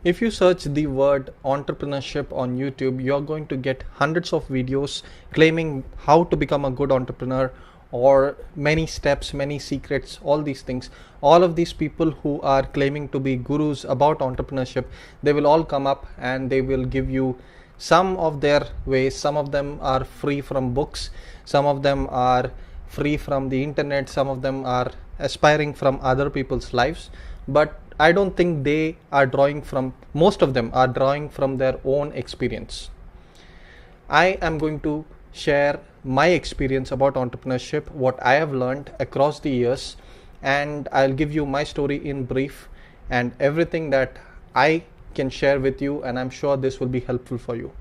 If you search the word entrepreneurship on YouTube, you're going to get hundreds of videos claiming how to become a good entrepreneur, or many steps, many secrets, all these things. All of these people who are claiming to be gurus about entrepreneurship, they will all come up and they will give you some of their ways. Some of them are free from books, some of them are free from the internet, some of them are aspiring from other people's lives, but I don't think they are most of them are drawing from their own experience. I am going to share my experience about entrepreneurship, what I have learned across the years, and I'll give you my story in brief and everything that I can share with you, and I'm sure this will be helpful for you.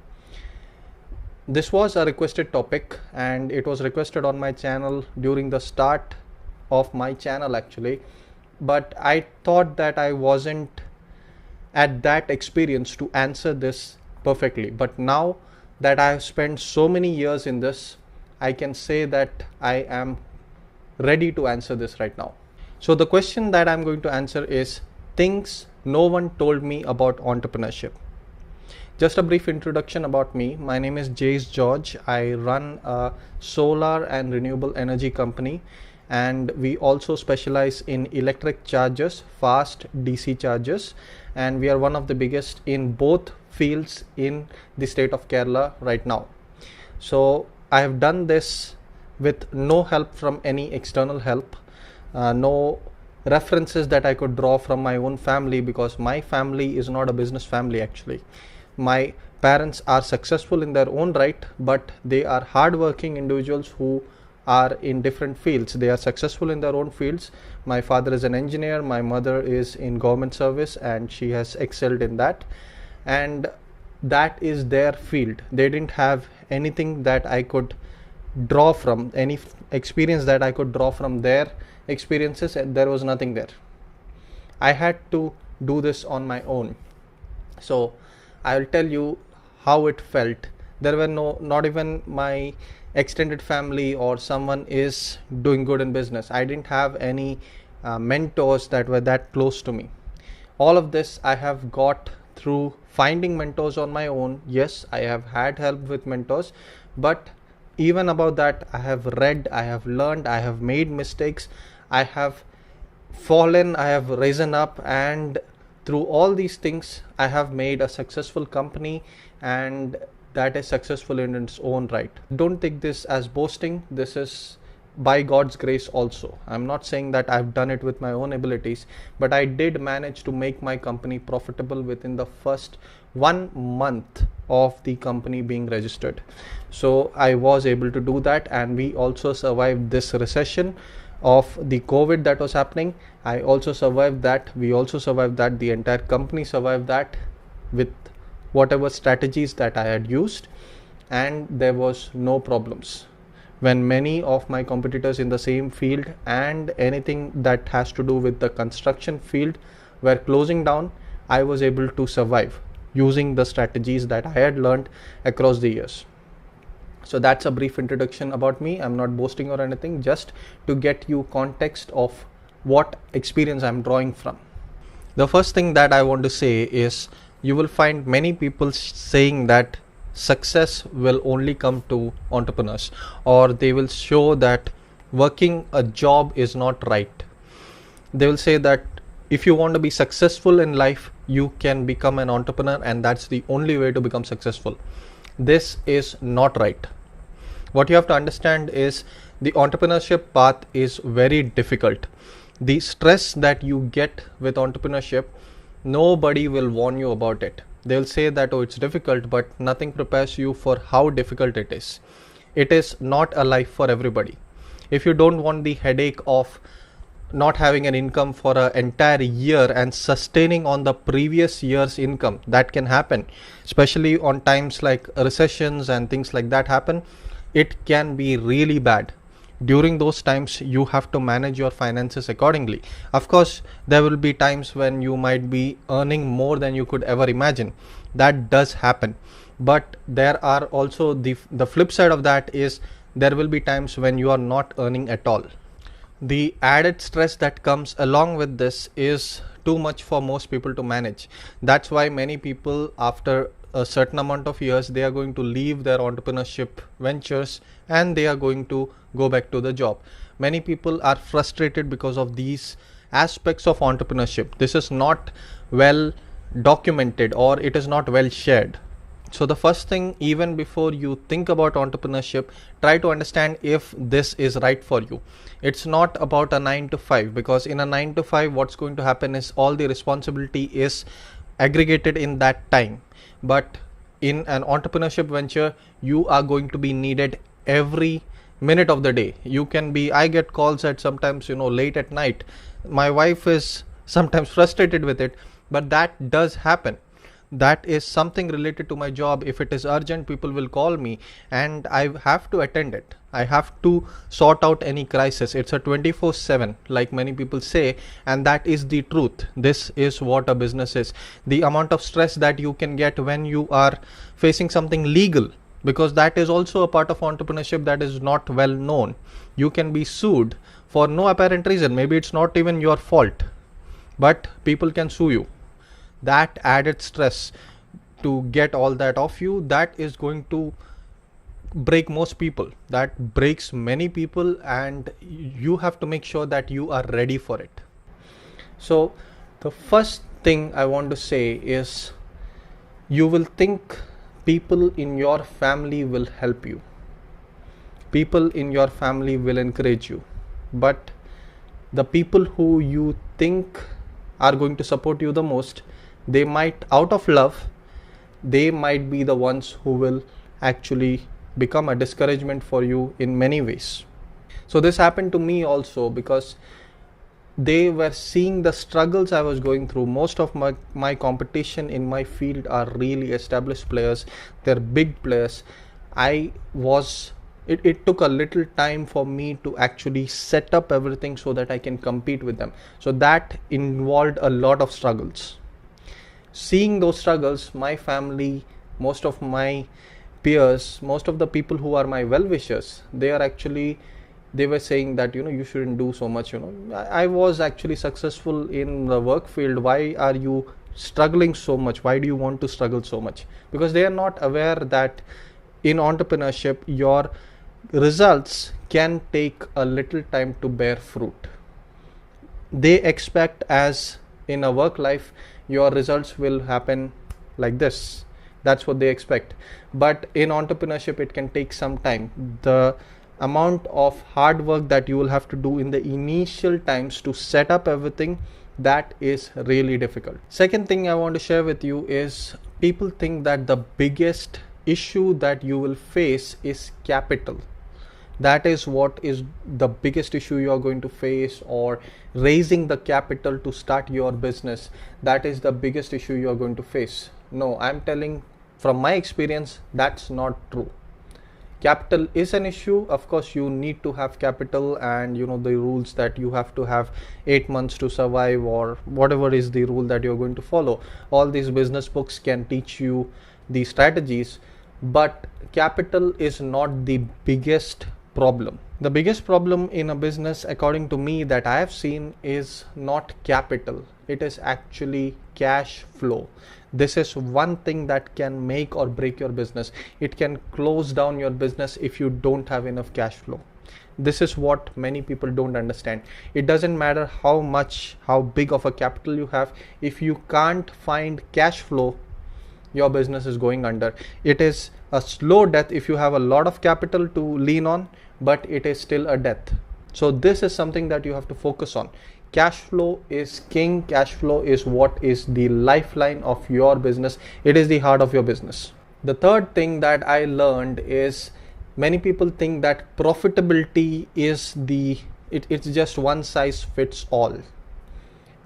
This was a requested topic and it was requested on my channel during the start of my channel actually, but I thought that I wasn't at that experience to answer this perfectly. But now that I have spent so many years in this, I can say that I am ready to answer this right now. So the question that I'm going to answer is things no one told me about entrepreneurship. Just a brief introduction about me. My name is Jace George. I run a solar and renewable energy company, and we also specialize in electric chargers, fast DC chargers, and we are one of the biggest in both fields in the state of Kerala right now. So I have done this with no help from any external help, no references that I could draw from my own family, because my family is not a business family actually. My parents are successful in their own right, but they are hardworking individuals who are in different fields. They are successful in their own fields. My father is an engineer, my mother is in government service, and she has excelled in that, and that is their field. They didn't have anything that I could draw from, any experience that I could draw from their experiences, and there was nothing there. I had to do this on my own. So I will tell you how it felt. There were not even my extended family or someone is doing good in business. I didn't have any mentors that were that close to me. All of this I have got through finding mentors on my own. Yes, I have had help with mentors, but even about that, I have read, I have learned, I have made mistakes, I have fallen, I have risen up, and through all these things I have made a successful company, and that is successful in its own right. Don't take this as boasting. This is by God's grace also. I'm not saying that I've done it with my own abilities, but I did manage to make my company profitable within the first 1 month of the company being registered. So I was able to do that, and we also survived this recession of the COVID that was happening. I also survived that. We also survived that. The entire company survived that with whatever strategies that I had used, and there was no problems. When many of my competitors in the same field and anything that has to do with the construction field were closing down, I was able to survive using the strategies that I had learned across the years. So that's a brief introduction about me. I'm not boasting or anything, just to get you context of what experience I'm drawing from. The first thing that I want to say is, you will find many people saying that success will only come to entrepreneurs, or they will show that working a job is not right. They will say that if you want to be successful in life, you can become an entrepreneur, and that's the only way to become successful. This is not right. What you have to understand is the entrepreneurship path is very difficult. The stress that you get with entrepreneurship, nobody will warn you about it. They'll say that, oh, it's difficult, but nothing prepares you for how difficult it is. It is not a life for everybody. If you don't want the headache of not having an income for an entire year and sustaining on the previous year's income, that can happen, especially on times like recessions and things like that happen. It can be really bad. During those times, you have to manage your finances accordingly. Of course, there will be times when you might be earning more than you could ever imagine. That does happen. But there are also the flip side of that is there will be times when you are not earning at all. The added stress that comes along with this is too much for most people to manage. That's why many people, after a certain amount of years, they are going to leave their entrepreneurship ventures and they are going to go back to the job. Many people are frustrated because of these aspects of entrepreneurship. This is not well documented, or it is not well shared. So the first thing, even before you think about entrepreneurship, try to understand if this is right for you. It's not about a 9 to 5, because in a 9 to 5, what's going to happen is all the responsibility is aggregated in that time. But in an entrepreneurship venture, you are going to be needed every minute of the day. I get calls at sometimes, late at night. My wife is sometimes frustrated with it, but that does happen. That is something related to my job. If it is urgent, people will call me and I have to attend it. I have to sort out any crisis. It's a 24/7, like many people say, and that is the truth. This is what a business is. The amount of stress that you can get when you are facing something legal, because that is also a part of entrepreneurship that is not well known. You can be sued for no apparent reason. Maybe it's not even your fault, but people can sue you. That added stress to get all that off you, that is going to break most people. That breaks many people, and you have to make sure that you are ready for it. So the first thing I want to say is, you will think people in your family will help you. People in your family will encourage you. But the people who you think are going to support you the most, they might, out of love, they might be the ones who will actually become a discouragement for you in many ways. So this happened to me also, because they were seeing the struggles I was going through. Most of my competition in my field are really established players. They're big players. It took a little time for me to actually set up everything so that I can compete with them. So that involved a lot of struggles. Seeing those struggles, my family, most of my peers, most of the people who are my well-wishers, they were saying that, you shouldn't do so much. I was actually successful in the work field. Why are you struggling so much? Why do you want to struggle so much? Because they are not aware that in entrepreneurship, your results can take a little time to bear fruit. They expect, as in a work life, your results will happen like this. That's what they expect. But in entrepreneurship, it can take some time. The amount of hard work that you will have to do in the initial times to set up everything, that is really difficult. Second thing I want to share with you is, people think that the biggest issue that you will face is capital. That is what is the biggest issue you are going to face, or raising the capital to start your business. That is the biggest issue you are going to face. No, I'm telling from my experience, that's not true. Capital is an issue. Of course, you need to have capital, and the rules that you have to have 8 months to survive, or whatever is the rule that you're going to follow. All these business books can teach you the strategies, but capital is not the biggest problem. The biggest problem in a business, according to me, that I have seen, is not capital. It is actually cash flow. This is one thing that can make or break your business. It can close down your business if you don't have enough cash flow. This is what many people don't understand. It doesn't matter how big of a capital you have. If you can't find cash flow, your business is going under. It is a slow death if you have a lot of capital to lean on, but it is still a death. So this is something that you have to focus on. Cash flow is king. Cash flow is what is the lifeline of your business. It is the heart of your business. The third thing that I learned is, many people think that profitability is it's just one size fits all.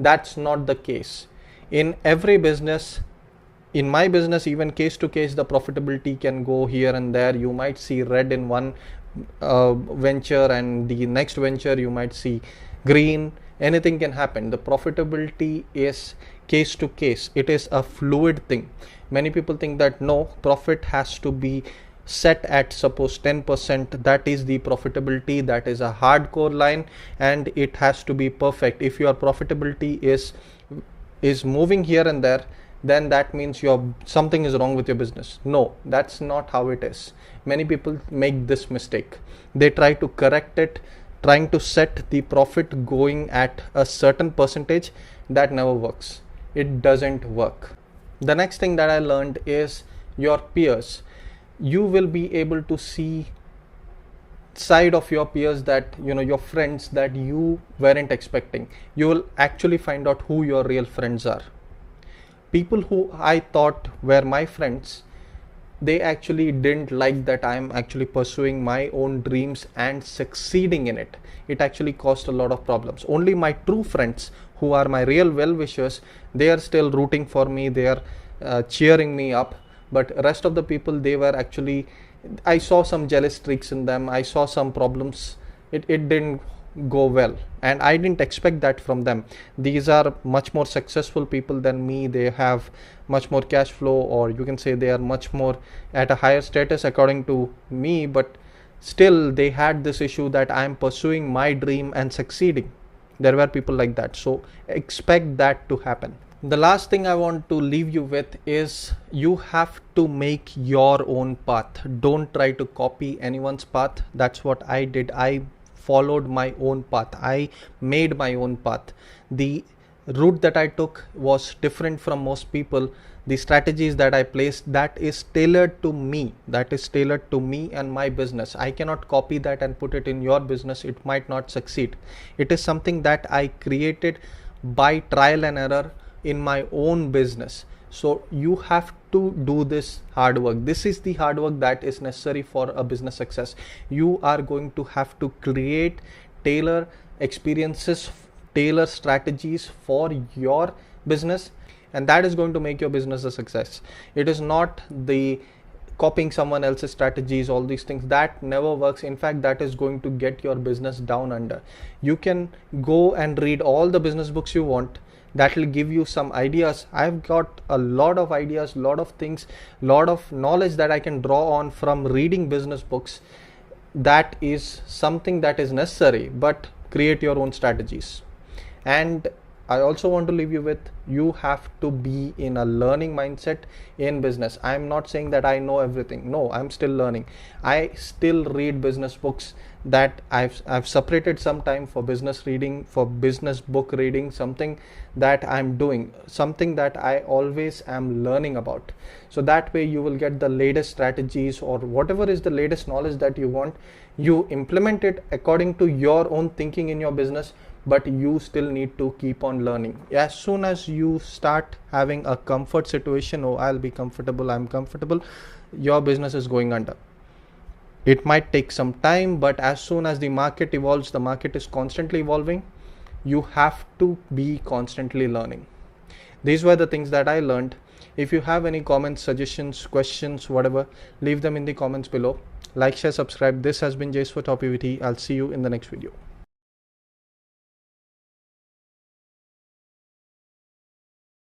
That's not the case. In every business, in my business, even case to case, the profitability can go here and there. You might see red in one venture, and the next venture you might see green. Anything can happen. The profitability is case to case. It is a fluid thing. Many people think that no, profit has to be set at suppose 10%. That is the profitability, that is a hardcore line, and it has to be perfect. If your profitability is moving here and there, then that means something is wrong with your business. No, that's not how it is. Many people make this mistake. They try to correct it, trying to set the profit going at a certain percentage. That never works. It doesn't work. The next thing that I learned is your peers. You will be able to see side of your peers, that your friends that you weren't expecting. You will actually find out who your real friends are. People who I thought were my friends, they actually didn't like that I'm actually pursuing my own dreams and succeeding in it. It actually caused a lot of problems. Only my true friends, who are my real well-wishers, they are still rooting for me, they are cheering me up. But rest of the people, they were actually, I saw some jealous streaks in them, I saw some problems. It didn't go well, and I didn't expect that from them. These are much more successful people than me. They have much more cash flow, or you can say they are much more at a higher status according to me, but still they had this issue that I'm pursuing my dream and succeeding. There were people like that, so expect that to happen. The last thing I want to leave you with is you have to make your own path. Don't try to copy anyone's path. That's what I did. I followed my own path. I made my own path. The route that I took was different from most people. The strategies that I placed, that is tailored to me. That is tailored to me and my business. I cannot copy that and put it in your business. It might not succeed. It is something that I created by trial and error in my own business. So you have to do this hard work. This is the hard work that is necessary for a business success. You are going to have to create, tailor experiences, tailor strategies for your business, and that is going to make your business a success. It is not the copying someone else's strategies, all these things. That never works. In fact, that is going to get your business down under. You can go and read all the business books you want. That will give you some ideas. I've got a lot of ideas, lot of things, lot of knowledge that I can draw on from reading business books. That is something that is necessary, but create your own strategies. And I also want to leave you with, you have to be in a learning mindset in business. I'm not saying that I know everything. No, I'm still learning. I still read business books. That I've separated some time for business reading, for business book reading, something that I'm doing, something that I always am learning about. So that way you will get the latest strategies, or whatever is the latest knowledge that you want. You implement it according to your own thinking in your business, but you still need to keep on learning. As soon as you start having a comfort situation, oh, I'll be comfortable, I'm comfortable, your business is going under. It might take some time, but as soon as the market evolves, the market is constantly evolving, you have to be constantly learning. These were the things that I learned. If you have any comments, suggestions, questions, whatever, leave them in the comments below. Like, share, subscribe. This has been Jace for TopEvt. I'll see you in the next video.